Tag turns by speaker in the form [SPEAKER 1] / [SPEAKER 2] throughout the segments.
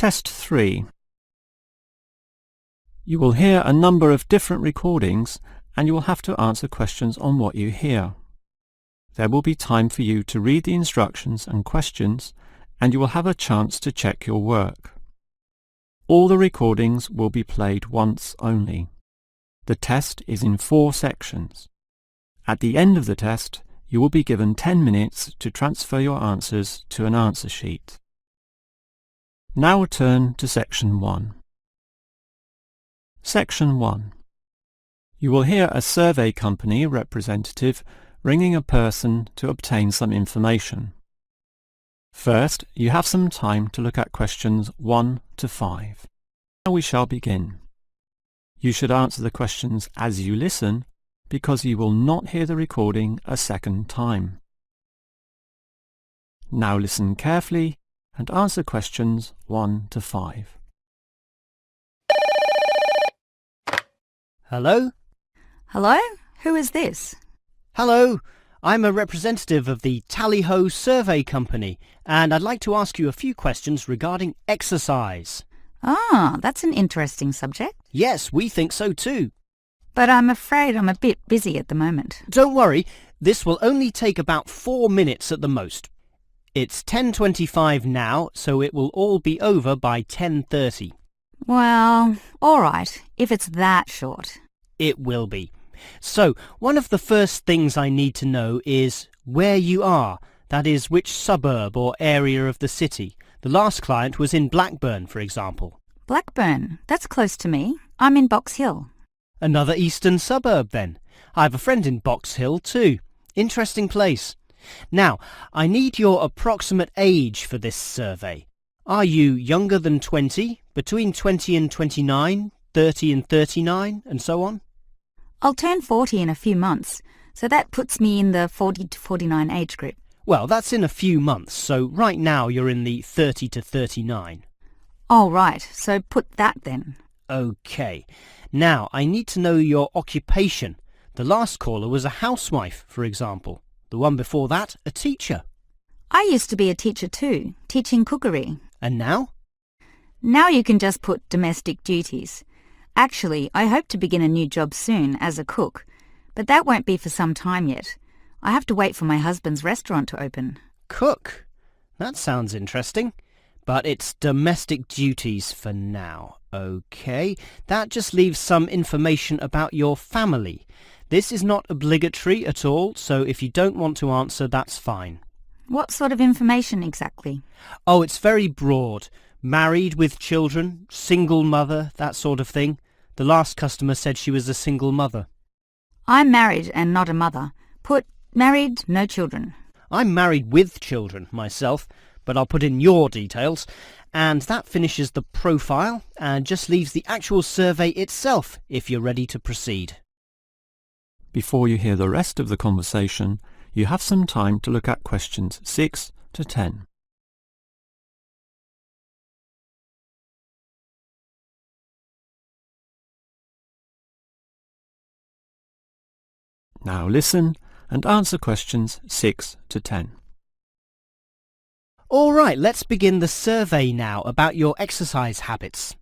[SPEAKER 1] Test 3. You will hear a number of different recordings and you will have to answer questions on what you hear. There will be time for you to read the instructions and questions and you will have a chance to check your work. All the recordings will be played once only. The test is in 4 sections. At the end of the test, you will be given 10 minutes to transfer your answers to an answer sheet. Now turn to Section 1. Section 1. You will hear a survey company representative ringing a person to obtain some information. First, you have some time to look at questions 1 to 5. Now we shall begin. You should answer the questions as you listen because you will not hear the recording a second time. Now listen carefully and answer questions 1 to 5.
[SPEAKER 2] Hello?
[SPEAKER 3] Hello? Who is this?
[SPEAKER 2] Hello, I'm a representative of the Tally-Ho Survey Company and I'd like to ask you a few questions regarding exercise.
[SPEAKER 3] Ah, that's an interesting subject.
[SPEAKER 2] Yes, we think so too.
[SPEAKER 3] But I'm afraid I'm a bit busy at the moment.
[SPEAKER 2] Don't worry, this will only take about 4 minutes at the most. It's 10:25 now, so it will all be over by 10:30.
[SPEAKER 3] Well, all right, if it's that short.
[SPEAKER 2] It will be. So, one of the first things I need to know is where you are, that is, which suburb or area of the city. The last client was in Blackburn, for example.
[SPEAKER 3] Blackburn, that's close to me. I'm in Box Hill.
[SPEAKER 2] Another eastern suburb, then. I have a friend in Box Hill, too. Interesting place. Now, I need your approximate age for this survey. Are you younger than 20, between 20 and 29, 30 and 39, and so on?
[SPEAKER 3] I'll turn 40 in a few months, so that puts me in the 40 to 49 age group.
[SPEAKER 2] Well, that's in a few months, so right now you're in the 30 to 39.
[SPEAKER 3] Oh, right, so put that then.
[SPEAKER 2] OK. Now, I need to know your occupation. The last caller was a housewife, for example. The one before that, a teacher.
[SPEAKER 3] I used to be a teacher too, teaching cookery.
[SPEAKER 2] And now?
[SPEAKER 3] Now you can just put domestic duties. Actually, I hope to begin a new job soon as a cook, but that won't be for some time yet. I have to wait for my husband's restaurant to open.
[SPEAKER 2] Cook? That sounds interesting. But it's domestic duties for now. OK, that just leaves some information about your family. This is not obligatory at all, so if you don't want to answer, that's fine.
[SPEAKER 3] What sort of information exactly?
[SPEAKER 2] Oh, it's very broad. Married with children, single mother, that sort of thing. The last customer said she was a single mother.
[SPEAKER 3] I'm married and not a mother. Put married, no children.
[SPEAKER 2] I'm married with children myself, but I'll put in your details. And that finishes the profile and just leaves the actual survey itself if you're ready to proceed.
[SPEAKER 1] Before you hear the rest of the conversation, you have some time to look at questions 6 to 10. Now listen and answer questions 6 to 10.
[SPEAKER 2] All right, let's begin the survey now about your exercise habits.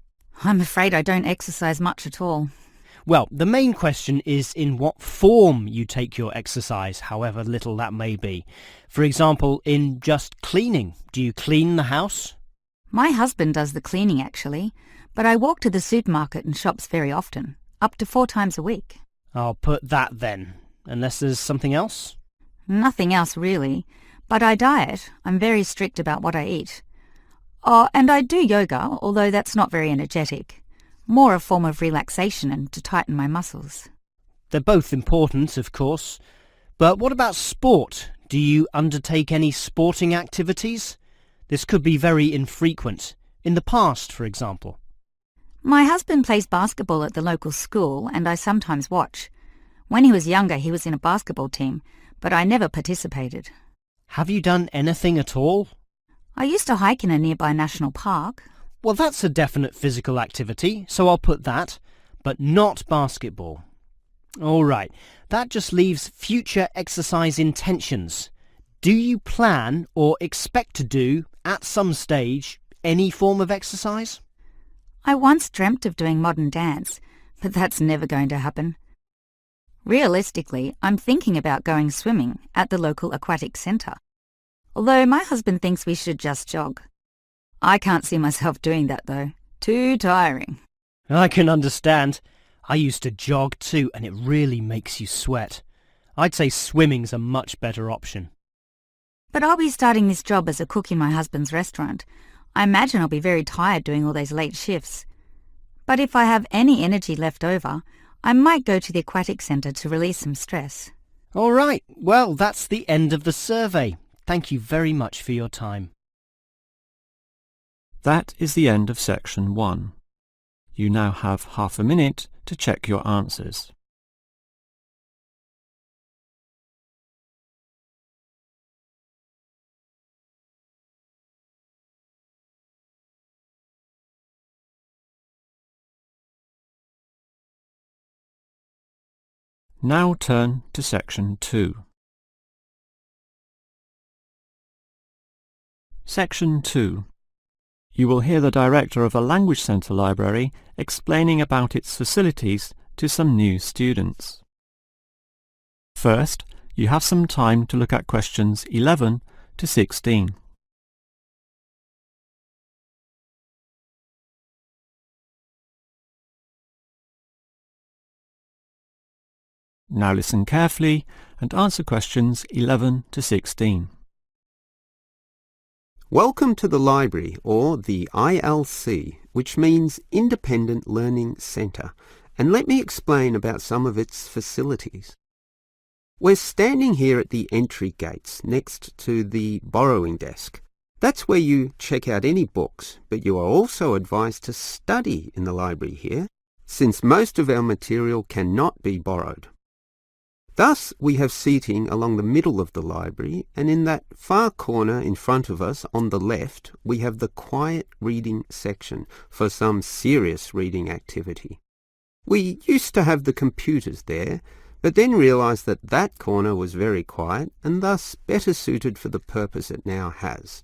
[SPEAKER 3] I'm afraid I don't exercise much at all.
[SPEAKER 2] Well, the main question is in what form you take your exercise, however little that may be. For example, in just cleaning. Do you clean the house?
[SPEAKER 3] My husband does the cleaning actually, but I walk to the supermarket and shops very often, up to 4 times a week.
[SPEAKER 2] I'll put that then, unless there's something else.
[SPEAKER 3] Nothing else really, but I diet. I'm very strict about what I eat. Oh, and I do yoga, although that's not very energetic. More a form of relaxation and to tighten my muscles.
[SPEAKER 2] They're both important, of course. But what about sport? Do you undertake any sporting activities? This could be very infrequent. In the past, for example.
[SPEAKER 3] My husband plays basketball at the local school and I sometimes watch. When he was younger, he was in a basketball team, but I never participated.
[SPEAKER 2] Have you done anything at all?
[SPEAKER 3] I used to hike in a nearby national park.
[SPEAKER 2] Well, that's a definite physical activity, so I'll put that, but not basketball. All right, that just leaves future exercise intentions. Do you plan or expect to do, at some stage, any form of exercise?
[SPEAKER 3] I once dreamt of doing modern dance, but that's never going to happen. Realistically, I'm thinking about going swimming at the local aquatic centre, although my husband thinks we should just jog. I can't see myself doing that though. Too tiring.
[SPEAKER 2] I can understand. I used to jog too, and it really makes you sweat. I'd say swimming's a much better option.
[SPEAKER 3] But I'll be starting this job as a cook in my husband's restaurant. I imagine I'll be very tired doing all those late shifts. But if I have any energy left over, I might go to the aquatic centre to release some stress.
[SPEAKER 2] All right, well, that's the end of the survey. Thank you very much for your time.
[SPEAKER 1] That is the end of section 1. You now have half a minute to check your answers. Now turn to section 2. Section 2. You will hear the director of a language centre library explaining about its facilities to some new students. First, you have some time to look at questions 11 to 16. Now listen carefully and answer questions 11 to 16.
[SPEAKER 4] Welcome to the library, or the ILC, which means Independent Learning Centre, and let me explain about some of its facilities. We're standing here at the entry gates next to the borrowing desk. That's where you check out any books, but you are also advised to study in the library here, since most of our material cannot be borrowed. Thus, we have seating along the middle of the library, and in that far corner in front of us on the left, we have the quiet reading section for some serious reading activity. We used to have the computers there, but then realised that that corner was very quiet and thus better suited for the purpose it now has.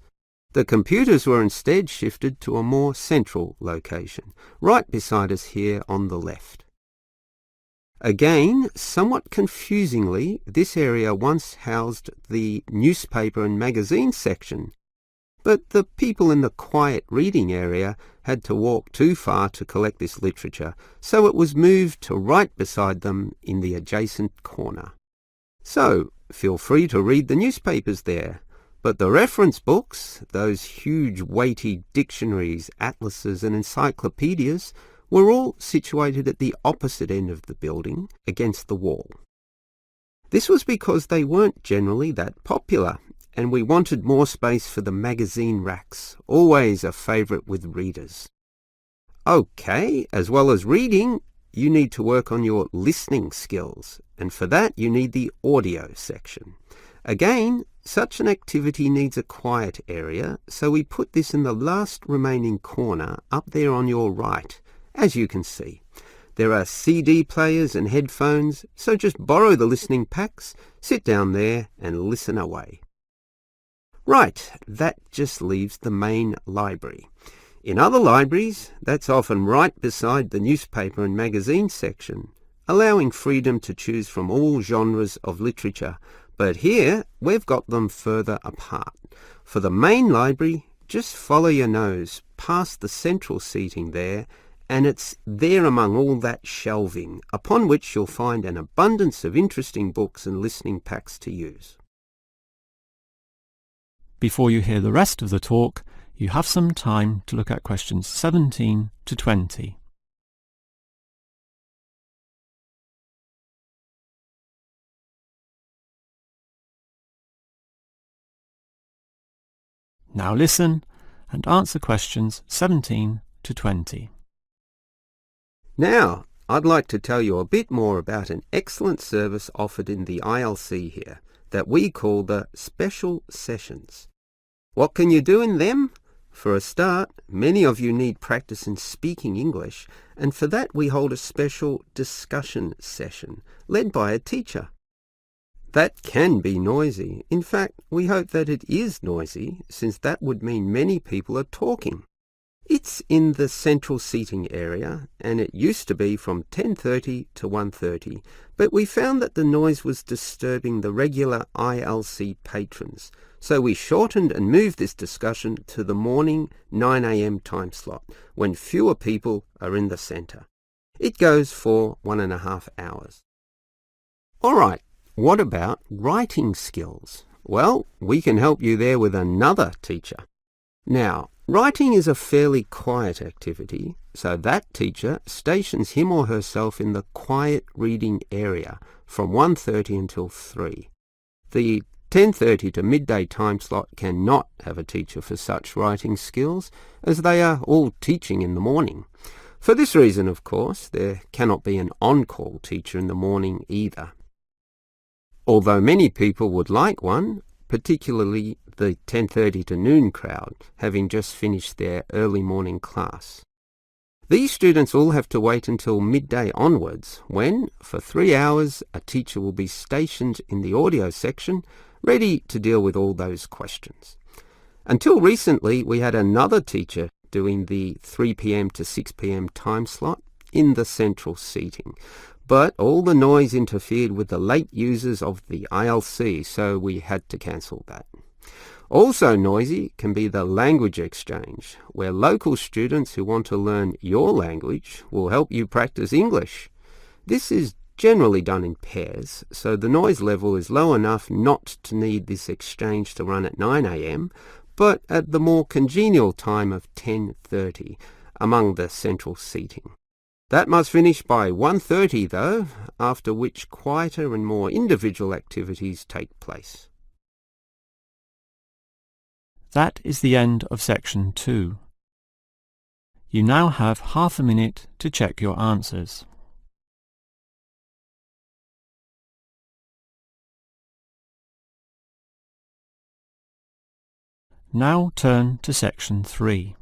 [SPEAKER 4] The computers were instead shifted to a more central location, right beside us here on the left. Again, somewhat confusingly, this area once housed the newspaper and magazine section, but the people in the quiet reading area had to walk too far to collect this literature, so it was moved to right beside them in the adjacent corner. So, feel free to read the newspapers there, but the reference books, those huge weighty dictionaries, atlases and encyclopedias, were all situated at the opposite end of the building, against the wall. This was because they weren't generally that popular, and we wanted more space for the magazine racks, always a favourite with readers. Okay, as well as reading, you need to work on your listening skills, and for that you need the audio section. Again, such an activity needs a quiet area, so we put this in the last remaining corner up there on your right. As you can see, there are CD players and headphones, so just borrow the listening packs, sit down there and listen away. Right, that just leaves the main library. In other libraries, that's often right beside the newspaper and magazine section, allowing freedom to choose from all genres of literature, but here we've got them further apart. For the main library, just follow your nose past the central seating there, and it's there among all that shelving, upon which you'll find an abundance of interesting books and listening packs to use.
[SPEAKER 1] Before you hear the rest of the talk, you have some time to look at questions 17 to 20. Now listen and answer questions 17 to 20.
[SPEAKER 4] Now, I'd like to tell you a bit more about an excellent service offered in the ILC here that we call the Special Sessions. What can you do in them? For a start, many of you need practice in speaking English, and for that we hold a special discussion session led by a teacher. That can be noisy. In fact, we hope that it is noisy, since that would mean many people are talking. It's in the central seating area, and it used to be from 10:30 to 1:30, but we found that the noise was disturbing the regular ILC patrons, so we shortened and moved this discussion to the morning 9 a.m. time slot, when fewer people are in the centre. It goes for 1.5 hours. All right, what about writing skills? Well, we can help you there with another teacher. Now, writing is a fairly quiet activity, so that teacher stations him or herself in the quiet reading area from 1:30 until 3. The 10:30 to midday time slot cannot have a teacher for such writing skills, as they are all teaching in the morning. For this reason, of course, there cannot be an on-call teacher in the morning either. Although many people would like one, particularly the 10:30 to noon crowd, having just finished their early morning class. These students all have to wait until midday onwards, when, for 3 hours, a teacher will be stationed in the audio section, ready to deal with all those questions. Until recently, we had another teacher doing the 3 p.m. to 6 p.m. time slot in the central seating. But all the noise interfered with the late users of the ILC, so we had to cancel that. Also noisy can be the language exchange, where local students who want to learn your language will help you practice English. This is generally done in pairs, so the noise level is low enough not to need this exchange to run at 9 a.m, but at the more congenial time of 10:30 among the central seating. That must finish by 1:30 though, after which quieter and more individual activities take place.
[SPEAKER 1] That is the end of section 2. You now have half a minute to check your answers. Now turn to section 3.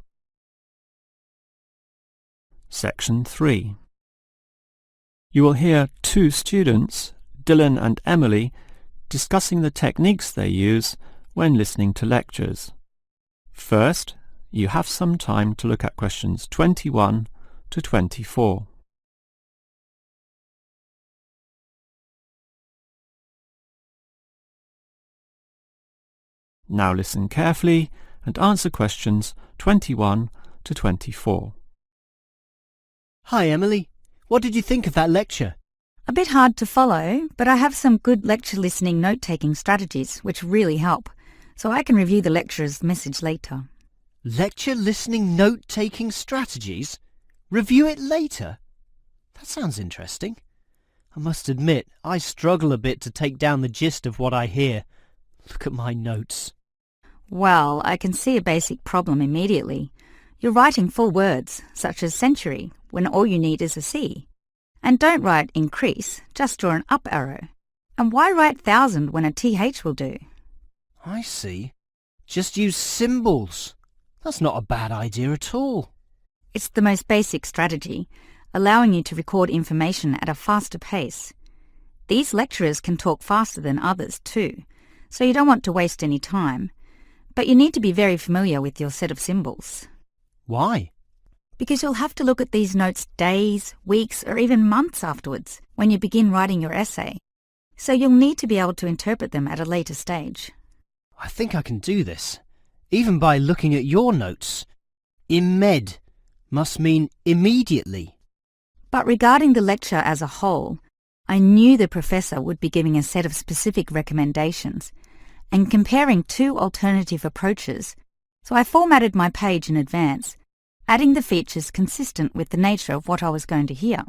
[SPEAKER 1] Section 3. You will hear two students, Dylan and Emily, discussing the techniques they use when listening to lectures. First, you have some time to look at questions 21 to 24. Now listen carefully and answer questions 21 to 24.
[SPEAKER 2] Hi, Emily. What did you think of that lecture?
[SPEAKER 3] A bit hard to follow, but I have some good lecture listening note-taking strategies which really help, so I can review the lecturer's message later.
[SPEAKER 2] Lecture listening note-taking strategies? Review it later? That sounds interesting. I must admit, I struggle a bit to take down the gist of what I hear. Look at my notes.
[SPEAKER 3] Well, I can see a basic problem immediately. You're writing full words, such as century, when all you need is a C. And don't write increase, just draw an up arrow. And why write thousand when a TH will do?
[SPEAKER 2] I see. Just use symbols. That's not a bad idea at all.
[SPEAKER 3] It's the most basic strategy, allowing you to record information at a faster pace. These lecturers can talk faster than others too, so you don't want to waste any time. But you need to be very familiar with your set of symbols.
[SPEAKER 2] Why?
[SPEAKER 3] Because you'll have to look at these notes days, weeks, or even months afterwards when you begin writing your essay. So you'll need to be able to interpret them at a later stage.
[SPEAKER 2] I think I can do this, even by looking at your notes. Imed must mean immediately.
[SPEAKER 3] But regarding the lecture as a whole, I knew the professor would be giving a set of specific recommendations and comparing two alternative approaches, so I formatted my page in advance, adding the features consistent with the nature of what I was going to hear.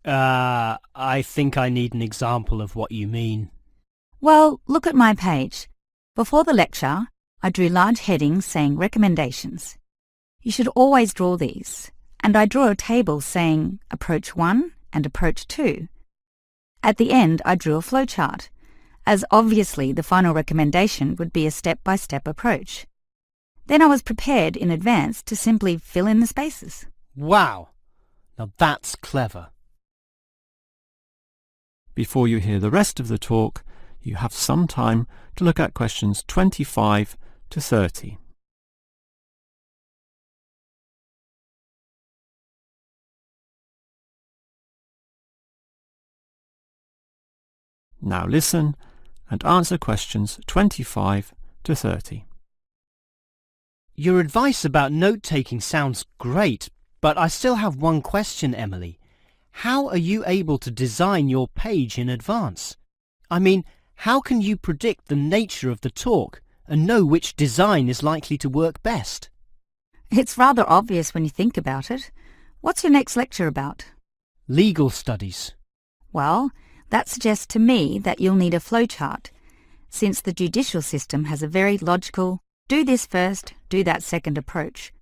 [SPEAKER 2] I think I need an example of what you mean.
[SPEAKER 3] Well, look at my page. Before the lecture, I drew large headings saying recommendations. You should always draw these, and I draw a table saying approach 1 and approach 2. At the end, I drew a flowchart, as obviously the final recommendation would be a step-by-step approach. Then I was prepared in advance to simply fill in the spaces.
[SPEAKER 2] Wow! Now that's clever.
[SPEAKER 1] Before you hear the rest of the talk, you have some time to look at questions 25 to 30. Now listen and answer questions 25 to 30.
[SPEAKER 2] Your advice about note-taking sounds great, but I still have one question, Emily. How are you able to design your page in advance? I mean, how can you predict the nature of the talk and know which design is likely to work best?
[SPEAKER 3] It's rather obvious when you think about it. What's your next lecture about?
[SPEAKER 2] Legal studies.
[SPEAKER 3] Well, that suggests to me that you'll need a flowchart, since the judicial system has a very logical, do this first, do that second approach,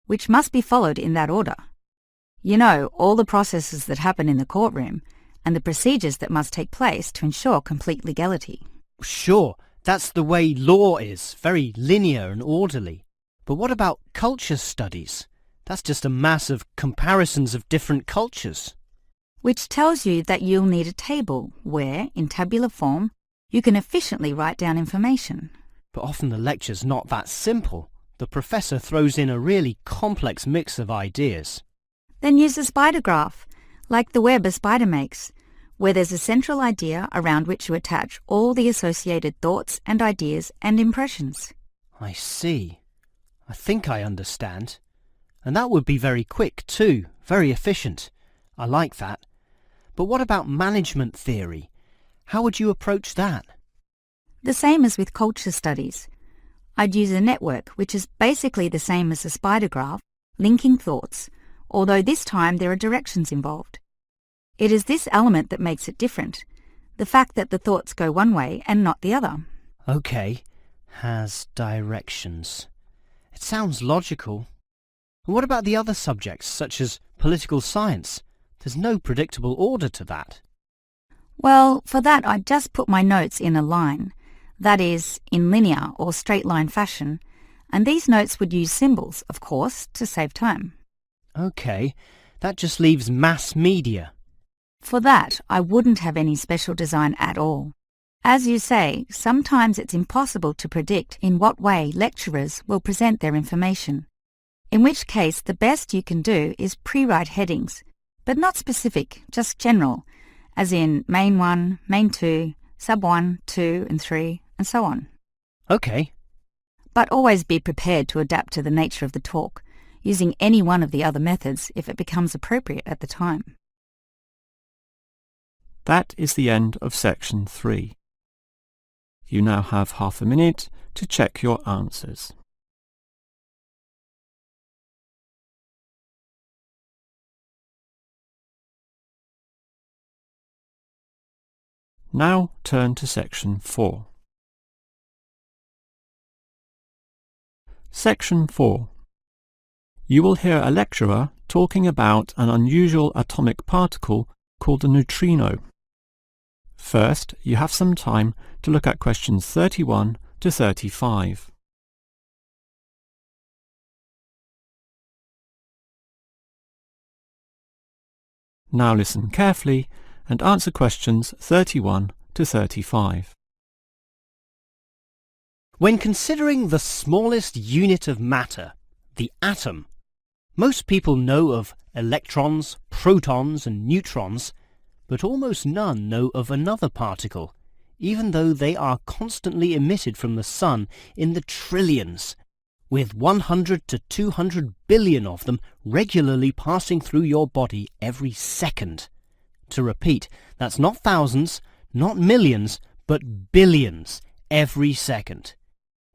[SPEAKER 3] which must be followed in that order. You know, all the processes that happen in the courtroom and the procedures that must take place to ensure complete legality.
[SPEAKER 2] Sure, that's the way law is, very linear and orderly. But what about culture studies? That's just a mass of comparisons of different cultures.
[SPEAKER 3] Which tells you that you'll need a table where, in tabular form, you can efficiently write down information.
[SPEAKER 2] But often the lecture's not that simple. The professor throws in a really complex mix of ideas.
[SPEAKER 3] Then use a spider graph, like the web a spider makes, where there's a central idea around which you attach all the associated thoughts and ideas and impressions.
[SPEAKER 2] I see. I think I understand. And that would be very quick too, very efficient. I like that. But what about management theory? How would you approach that?
[SPEAKER 3] The same as with culture studies. I'd use a network, which is basically the same as a spider graph, linking thoughts, although this time there are directions involved. It is this element that makes it different, the fact that the thoughts go one way and not the other.
[SPEAKER 2] Okay, has directions. It sounds logical. And what about the other subjects, such as political science? There's no predictable order to that.
[SPEAKER 3] Well, for that I'd just put my notes in a line, that is, in linear or straight line fashion, and these notes would use symbols, of course, to save time.
[SPEAKER 2] Okay, that just leaves mass media.
[SPEAKER 3] For that, I wouldn't have any special design at all. As you say, sometimes it's impossible to predict in what way lecturers will present their information, in which case the best you can do is pre-write headings, but not specific, just general, as in main 1, main 2, sub 1, 2 and 3, and so on.
[SPEAKER 2] Okay.
[SPEAKER 3] But always be prepared to adapt to the nature of the talk, using any one of the other methods if it becomes appropriate at the time.
[SPEAKER 1] That is the end of section 3. You now have half a minute to check your answers. Now turn to section 4. Section 4. You will hear a lecturer talking about an unusual atomic particle called a neutrino. First, you have some time to look at questions 31 to 35. Now listen carefully and answer questions 31 to 35.
[SPEAKER 2] When considering the smallest unit of matter, the atom, most people know of electrons, protons and neutrons, but almost none know of another particle, even though they are constantly emitted from the sun in the trillions, with 100 to 200 billion of them regularly passing through your body every second. To repeat, that's not thousands, not millions, but billions every second.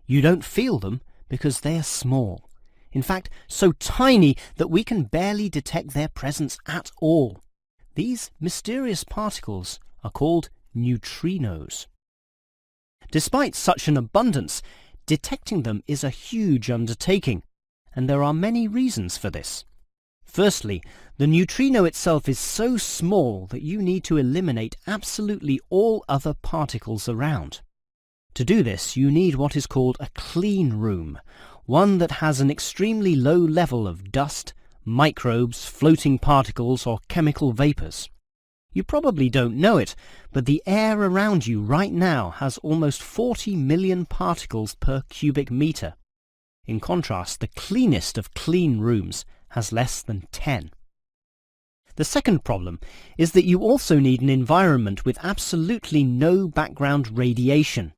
[SPEAKER 2] You don't feel them because they are small. In fact, so tiny that we can barely detect their presence at all. These mysterious particles are called neutrinos. Despite such an abundance, detecting them is a huge undertaking, and there are many reasons for this. Firstly, the neutrino itself is so small that you need to eliminate absolutely all other particles around. To do this, you need what is called a clean room, one that has an extremely low level of dust, microbes, floating particles or chemical vapors. You probably don't know it, but the air around you right now has almost 40 million particles per cubic meter. In contrast, the cleanest of clean rooms has less than 10. The second problem is that you also need an environment with absolutely no background radiation.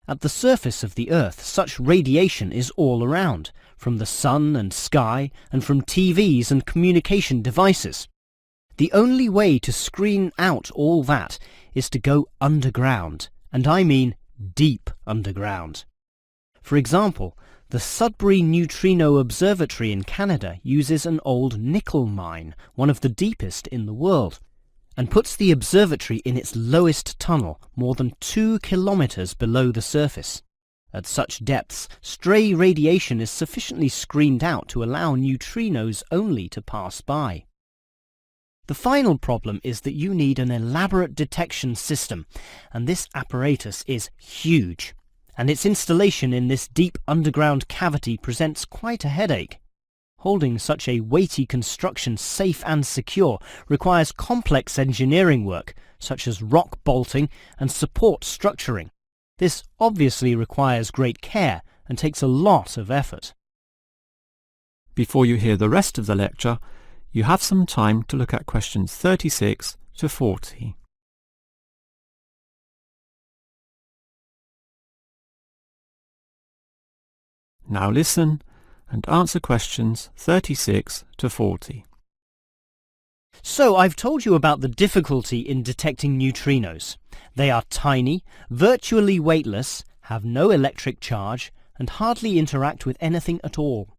[SPEAKER 2] At the surface of the Earth, such radiation is all around, from the sun and sky, and from TVs and communication devices. The only way to screen out all that is to go underground, and I mean deep underground. For example, the Sudbury Neutrino Observatory in Canada uses an old nickel mine, one of the deepest in the world, and puts the observatory in its lowest tunnel, more than 2 kilometers below the surface. At such depths, stray radiation is sufficiently screened out to allow neutrinos only to pass by. The final problem is that you need an elaborate detection system, and this apparatus is huge, and its installation in this deep underground cavity presents quite a headache. Holding such a weighty construction safe and secure requires complex engineering work, such as rock bolting and support structuring. This obviously requires great care and takes a lot of effort.
[SPEAKER 1] Before you hear the rest of the lecture, you have some time to look at questions 36 to 40. Now listen and answer questions 36 to 40.
[SPEAKER 2] So I've told you about the difficulty in detecting neutrinos. They are tiny, virtually weightless, have no electric charge, and hardly interact with anything at all.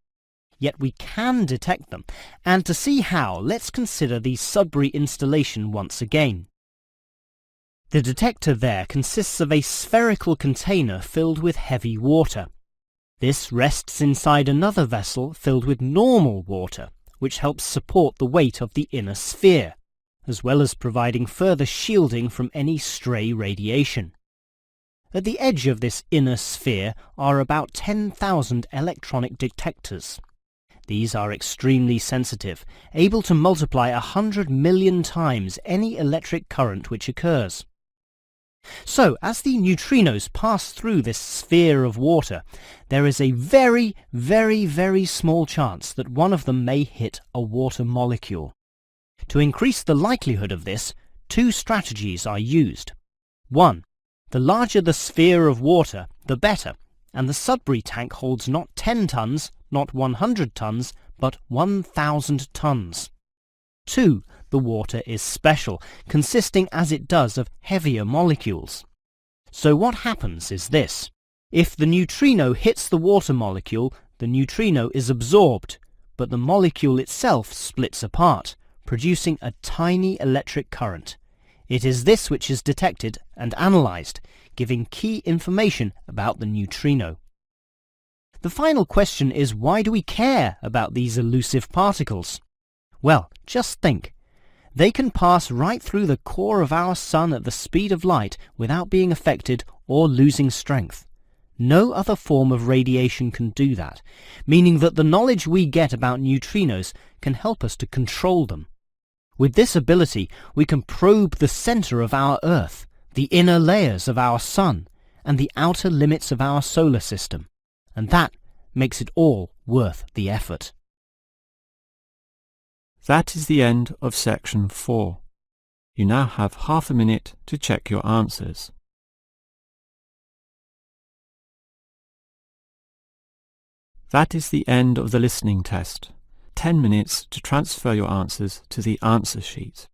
[SPEAKER 2] Yet we can detect them, and to see how, let's consider the Sudbury installation once again. The detector there consists of a spherical container filled with heavy water. This rests inside another vessel filled with normal water, which helps support the weight of the inner sphere, as well as providing further shielding from any stray radiation. At the edge of this inner sphere are about 10,000 electronic detectors. These are extremely sensitive, able to multiply 100 million times any electric current which occurs. So, as the neutrinos pass through this sphere of water, there is a very, very, very small chance that one of them may hit a water molecule. To increase the likelihood of this, 2 strategies are used. 1. The larger the sphere of water, the better, and the Sudbury tank holds not 10 tons, not 100 tons, but 1,000 tons. 2. The water is special, consisting as it does of heavier molecules. So what happens is this. If the neutrino hits the water molecule, the neutrino is absorbed, but the molecule itself splits apart, producing a tiny electric current. It is this which is detected and analyzed, giving key information about the neutrino. The final question is, why do we care about these elusive particles? Well, just think. They can pass right through the core of our sun at the speed of light without being affected or losing strength. No other form of radiation can do that, meaning that the knowledge we get about neutrinos can help us to control them. With this ability, we can probe the center of our Earth, the inner layers of our sun, and the outer limits of our solar system. And that makes it all worth the effort.
[SPEAKER 1] That is the end of section 4. You now have half a minute to check your answers. That is the end of the listening test. 10 minutes to transfer your answers to the answer sheet.